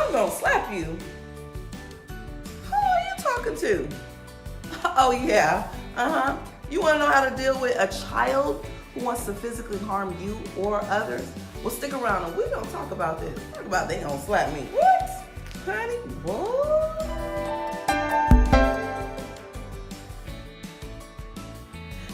I'm gonna slap you. Who are you talking to? Oh yeah, You wanna know how to deal with a child who wants to physically harm you or others? Well, stick around and we're gonna talk about this. Talk about they gonna slap me. What? Honey, what?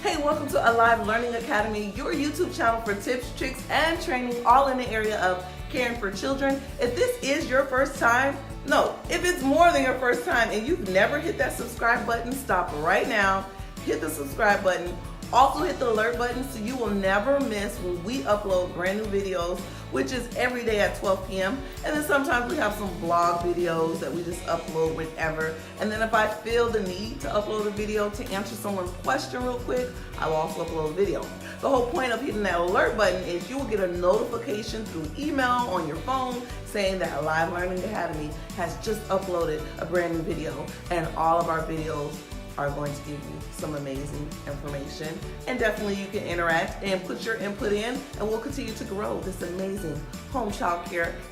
Hey, welcome to Alive Learning Academy, your YouTube channel for tips, tricks, and training all in the area of caring for children. If this is your first time, no, if it's more than your first time and you've never hit that subscribe button, stop right now, hit the subscribe button. Also hit the alert button so you will never miss when we upload brand new videos, which is every day at 12 p.m. And then sometimes we have some vlog videos that we just upload whenever. And then if I feel the need to upload a video to answer someone's question real quick, I will also upload a video. The whole point of hitting that alert button is you will get a notification through email on your phone saying that Alive Learning Academy has just uploaded a brand new video, and all of our videos are going to give you some amazing information, and definitely you can interact and put your input in, and we'll continue to grow this amazing home child care /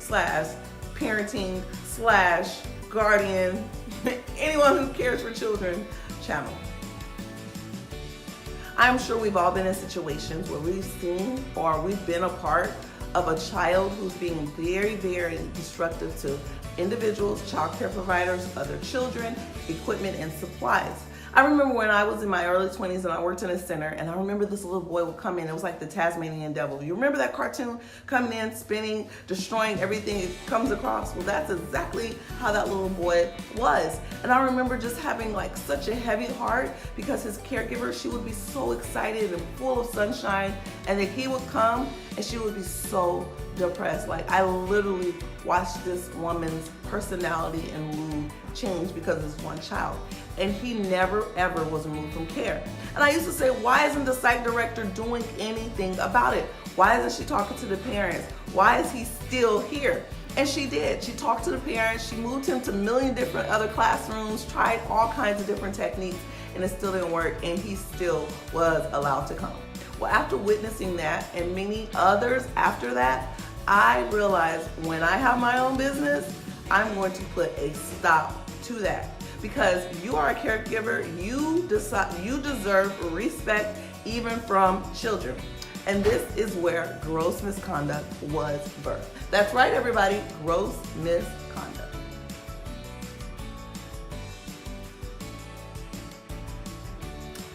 parenting / guardian, anyone who cares for children channel. I'm sure we've all been in situations where we've seen or we've been a part of a child who's being very, very destructive to individuals, child care providers, other children, equipment, and supplies. I remember when I was in my early 20s and I worked in a center, and I remember this little boy would come in. It was like the Tasmanian Devil. You remember that cartoon? Coming in, spinning, destroying everything it comes across? Well, that's exactly how that little boy was. And I remember just having like such a heavy heart because his caregiver, she would be so excited and full of sunshine, and then he would come and she would be so depressed. Like, I literally watched this woman's personality and mood change because of this one child. And he never ever was removed from care. And I used to say, why isn't the site director doing anything about it? Why isn't she talking to the parents? Why is he still here? And she did. She talked to the parents. She moved him to a million different other classrooms, tried all kinds of different techniques, and it still didn't work, and he still was allowed to come. Well, after witnessing that and many others after that, I realized when I have my own business, I'm going to put a stop to that. Because you are a caregiver, you deserve respect even from children. And this is where gross misconduct was birthed. That's right, everybody, gross misconduct.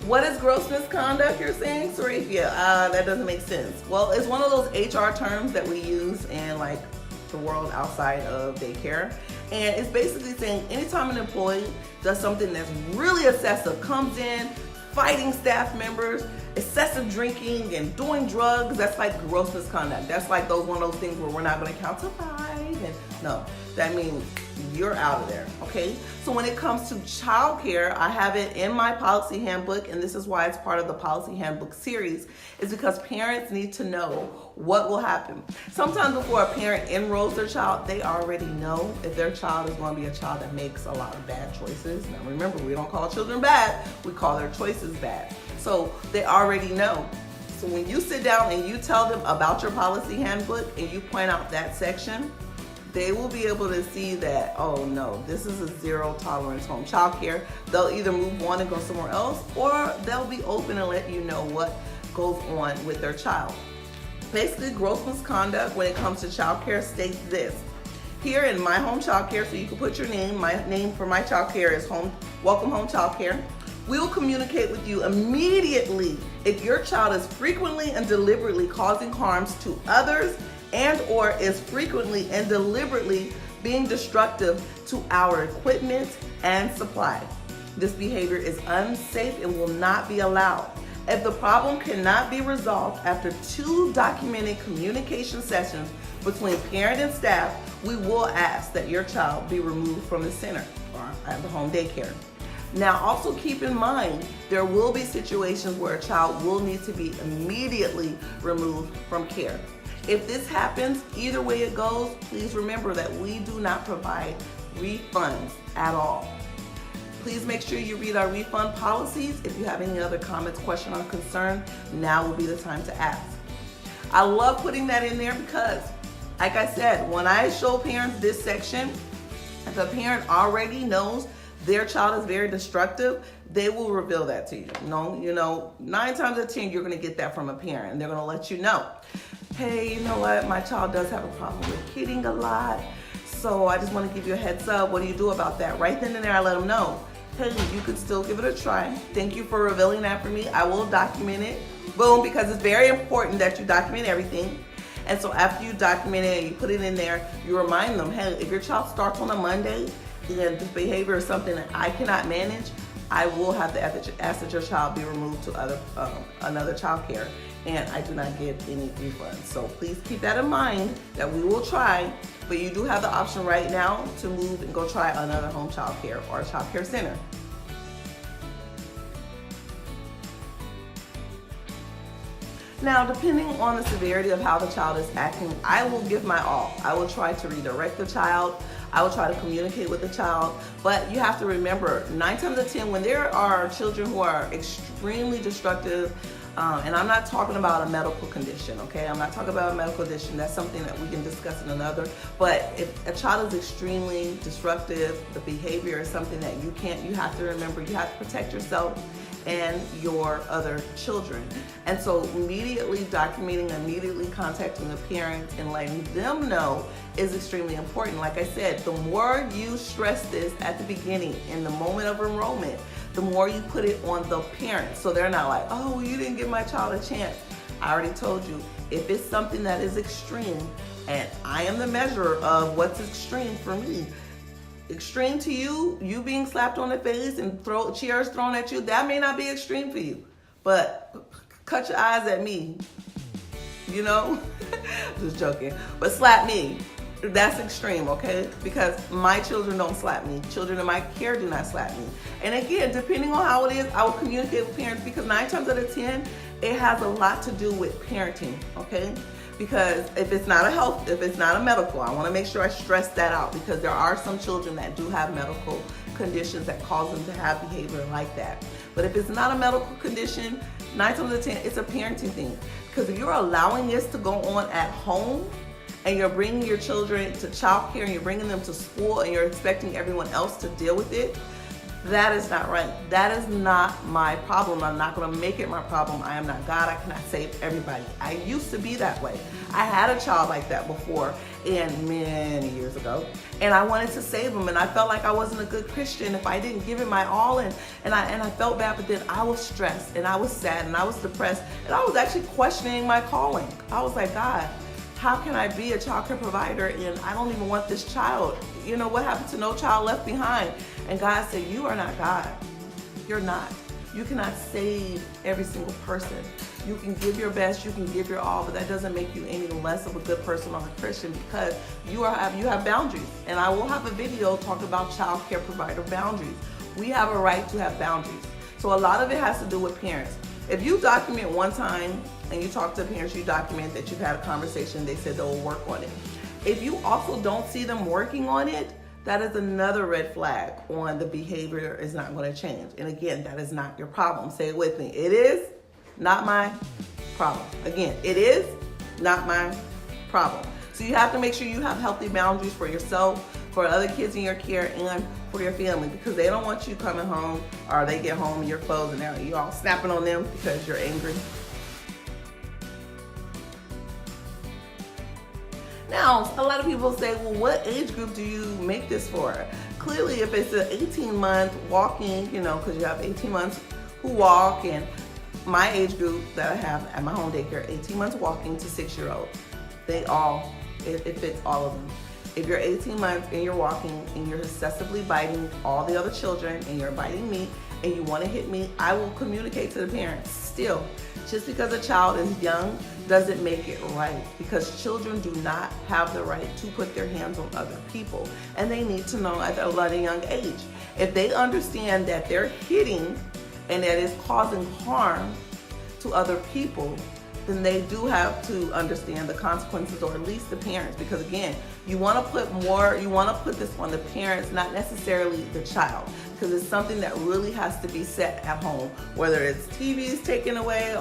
What is gross misconduct, you're saying, Sarafia? That doesn't make sense. Well, it's one of those HR terms that we use in like the world outside of daycare. And it's basically saying anytime an employee does something that's really excessive, comes in, fighting staff members, excessive drinking and doing drugs, that's like gross misconduct. That's like one of those things where we're not gonna count to 5. And no, that means you're out of there, okay? So when it comes to childcare, I have it in my policy handbook, and this is why it's part of the policy handbook series, is because parents need to know what will happen. Sometimes before a parent enrolls their child, they already know if their child is going to be a child that makes a lot of bad choices. Now remember, we don't call children bad, we call their choices bad. So they already know. So when you sit down and you tell them about your policy handbook and you point out that section, they will be able to see that, oh no, this is a zero tolerance home child care. They'll either move on and go somewhere else, or they'll be open and let you know what goes on with their child. Basically, gross misconduct when it comes to child care states this. Here in My Home Child Care, so you can put your name, my name for my child care is Welcome Home Child Care. We will communicate with you immediately if your child is frequently and deliberately causing harms to others and or is frequently and deliberately being destructive to our equipment and supply. This behavior is unsafe and will not be allowed. If the problem cannot be resolved after 2 documented communication sessions between parent and staff, we will ask that your child be removed from the center or at the home daycare. Now also keep in mind, there will be situations where a child will need to be immediately removed from care. If this happens, either way it goes, please remember that we do not provide refunds at all. Please make sure you read our refund policies. If you have any other comments, question, or concern, now will be the time to ask. I love putting that in there because Like I said, when I show parents this section, if a parent already knows their child is very destructive, they will reveal that to you. You know, 9 times out of 10, you're going to get that from a parent, and they're going to let you know, hey, you know what, my child does have a problem with kidding a lot, so I just want to give you a heads up. What do you do about that? Right then and there, I let them know, hey, you could still give it a try. Thank you for revealing that for me. I will document it. Boom, because it's very important that you document everything. And so after you document it and you put it in there, you remind them, hey, if your child starts on a Monday and this behavior is something that I cannot manage, I will have to ask that your child be removed to another child care, and I do not give any refunds. So please keep that in mind, that we will try, but you do have the option right now to move and go try another home child care or a child care center. Now, depending on the severity of how the child is acting, I will give my all. I will try to redirect the child. I will try to communicate with the child. But you have to remember, 9 times out of 10, when there are children who are extremely destructive, and I'm not talking about a medical condition, okay? I'm not talking about a medical condition. That's something that we can discuss in another. But if a child is extremely disruptive, the behavior is something that you have to remember, you have to protect yourself and your other children. And so immediately documenting, immediately contacting the parents and letting them know is extremely important. Like I said, the more you stress this at the beginning, in the moment of enrollment, the more you put it on the parents. So they're not like, oh, well, you didn't give my child a chance. I already told you, if it's something that is extreme, and I am the measure of what's extreme for me. Extreme to you being slapped on the face and chairs thrown at you, that may not be extreme for you. But cut your eyes at me, you know? Just joking. But slap me, that's extreme, okay? Because my children don't slap me. Children in my care do not slap me. And again, depending on how it is, I will communicate with parents, because 9 times out of 10, it has a lot to do with parenting, okay? Because if it's not a medical, I want to make sure I stress that out, because there are some children that do have medical conditions that cause them to have behavior like that. But if it's not a medical condition, 9 times out of 10, it's a parenting thing. Because if you're allowing this to go on at home, and you're bringing your children to child care, and you're bringing them to school, and you're expecting everyone else to deal with it, that is not right. That is not my problem. I'm not going to make it my problem. I am not God. I cannot save everybody. I used to be that way. I had a child like that before, and many years ago, and I wanted to save him, and I felt like I wasn't a good Christian if I didn't give it my all, and I felt bad. But then I was stressed, and I was sad, and I was depressed, and I was actually questioning my calling. I was like, God, how can I be a child care provider and I don't even want this child? You know, what happened to No Child Left Behind? And God said, you are not God. You're not. You cannot save every single person. You can give your best, you can give your all, but that doesn't make you any less of a good person or a Christian, because you have boundaries. And I will have a video talking about child care provider boundaries. We have a right to have boundaries. So a lot of it has to do with parents. If you document one time and you talk to parents, you document that you've had a conversation, they said they'll work on it. If you also don't see them working on it, that is another red flag on the behavior is not going to change. And again, that is not your problem. Say it with me. It is not my problem. Again, it is not my problem. So you have to make sure you have healthy boundaries for yourself, for other kids in your care, and for your family, because they don't want you coming home, or they get home and you're clothes and you're all snapping on them because you're angry. Now, a lot of people say, well, what age group do you make this for? Clearly, if it's an 18-month walking, you know, because you have 18 months who walk, and my age group that I have at my home daycare, 18 months walking to 6-year-olds, it fits all of them. If you're 18 months and you're walking and you're excessively biting all the other children and you're biting me and you want to hit me, I will communicate to the parents. Still, just because a child is young doesn't make it right, because children do not have the right to put their hands on other people, and they need to know at a young age. If they understand that they're hitting and that it's causing harm to other people, then they do have to understand the consequences, or at least the parents, because again, you want to put this on the parents, not necessarily the child, because it's something that really has to be set at home, whether it's TVs taken away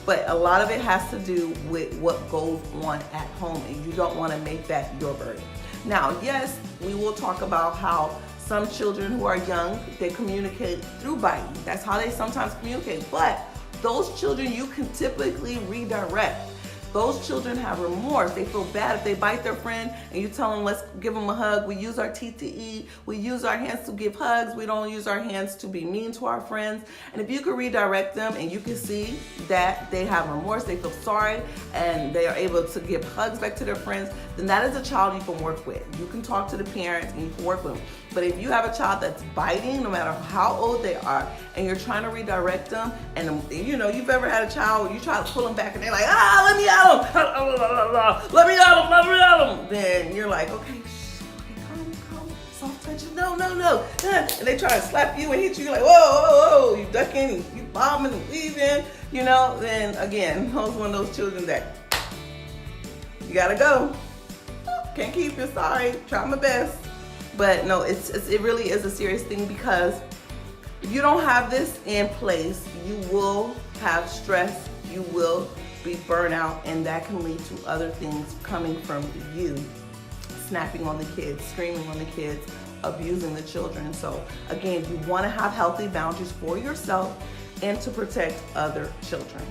but a lot of it has to do with what goes on at home, and you don't want to make that your burden. Now, yes, we will talk about how some children who are young, they communicate through biting. That's how they sometimes communicate, but those children you can typically redirect. Those children have remorse. They feel bad if they bite their friend and you tell them, let's give them a hug. We use our teeth to eat. We use our hands to give hugs. We don't use our hands to be mean to our friends. And if you can redirect them and you can see that they have remorse, they feel sorry, and they are able to give hugs back to their friends, then that is a child you can work with. You can talk to the parents and you can work with them. But if you have a child that's biting, no matter how old they are, and you're trying to redirect them, and you've ever had a child, you try to pull them back and they're like, let me at them, let me at them, then you're like, okay, calm, soft touches, no. And they try to slap you and hit you, you're like, whoa, you ducking, you bombing and weaving, then again, those one of those children that you gotta go. Can't keep you, sorry, try my best. But no, it really is a serious thing, because if you don't have this in place, you will have stress, you will be burnout, and that can lead to other things coming from you, snapping on the kids, screaming on the kids, abusing the children. So again, you want to have healthy boundaries for yourself and to protect other children.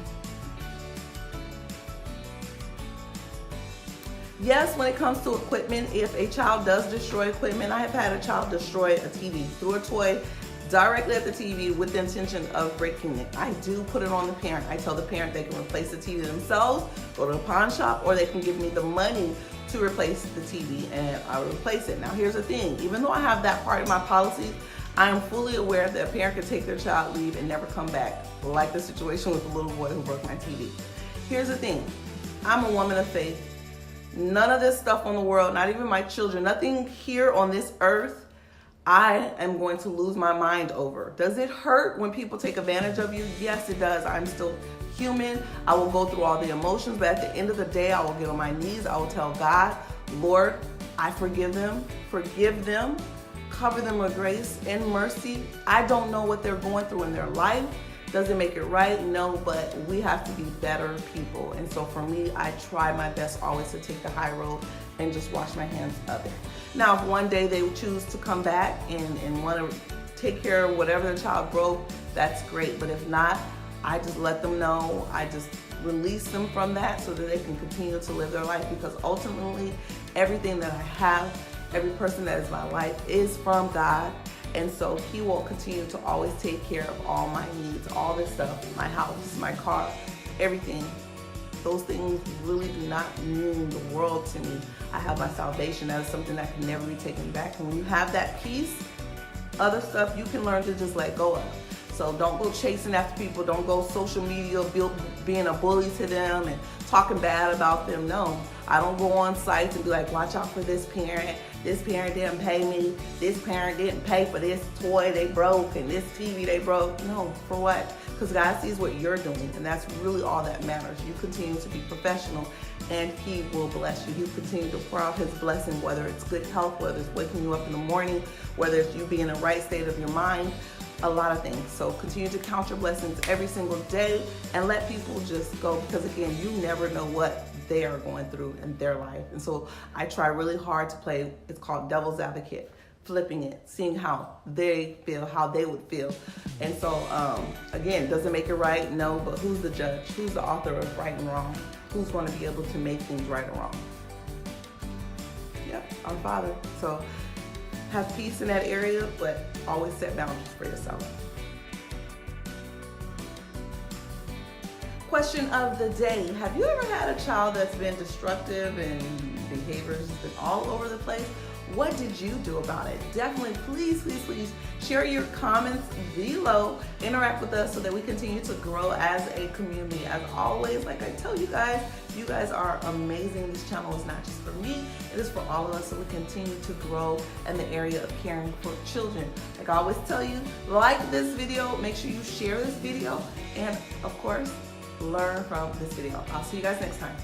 Yes, when it comes to equipment, if a child does destroy equipment, I have had a child destroy a TV, threw a toy directly at the TV with the intention of breaking it. I do put it on the parent. I tell the parent they can replace the TV themselves, go to a pawn shop, or they can give me the money to replace the TV, and I will replace it. Now here's the thing, even though I have that part of my policy, I am fully aware that a parent can take their child, leave, and never come back, like the situation with the little boy who broke my TV. Here's the thing, I'm a woman of faith. None of this stuff on the world, not even my children, nothing here on this earth, I am going to lose my mind over. Does it hurt when people take advantage of you? Yes, it does. I'm still human. I will go through all the emotions, but at the end of the day, I will get on my knees. I will tell God, Lord, I forgive them, cover them with grace and mercy. I don't know what they're going through in their life. Does it make it right? No, but we have to be better people. And so for me, I try my best always to take the high road and just wash my hands of it. Now, if one day they would choose to come back and want to take care of whatever the child broke, that's great. But if not, I just let them know. I just release them from that so that they can continue to live their life, because ultimately, everything that I have, every person that is my life is from God. And so He will continue to always take care of all my needs, all this stuff, my house, my car, everything. Those things really do not mean the world to me. I have my salvation. That is something that can never be taken back. And when you have that peace, other stuff you can learn to just let go of. So don't go chasing after people. Don't go social media being a bully to them and talking bad about them. No, I don't go on sites and be like, watch out for this parent. This parent didn't pay me. This parent didn't pay for this toy they broke and this TV they broke. No, for what? Because God sees what you're doing, and that's really all that matters. You continue to be professional, and He will bless you. He will continue to pour out His blessing, whether it's good health, whether it's waking you up in the morning, whether it's you being in the right state of your mind, a lot of things. So continue to count your blessings every single day and let people just go, because again, you never know what they are going through in their life. And so I try really hard to play, it's called devil's advocate, flipping it, seeing how they feel, how they would feel. And so again, does it make it right? No, but who's the judge? Who's the author of right and wrong? Who's going to be able to make things right or wrong? Yep, our Father. So have peace in that area, but always set boundaries for yourself. Question of the day. Have you ever had a child that's been destructive and behaviors has been all over the place? What did you do about it? Definitely, please share your comments below. Interact with us so that we continue to grow as a community. As always, like I tell you guys are amazing. This channel is not just for me, it is for all of us, so we continue to grow in the area of caring for children. Like I always tell you, like this video, make sure you share this video, and of course, learn from this video. I'll see you guys next time.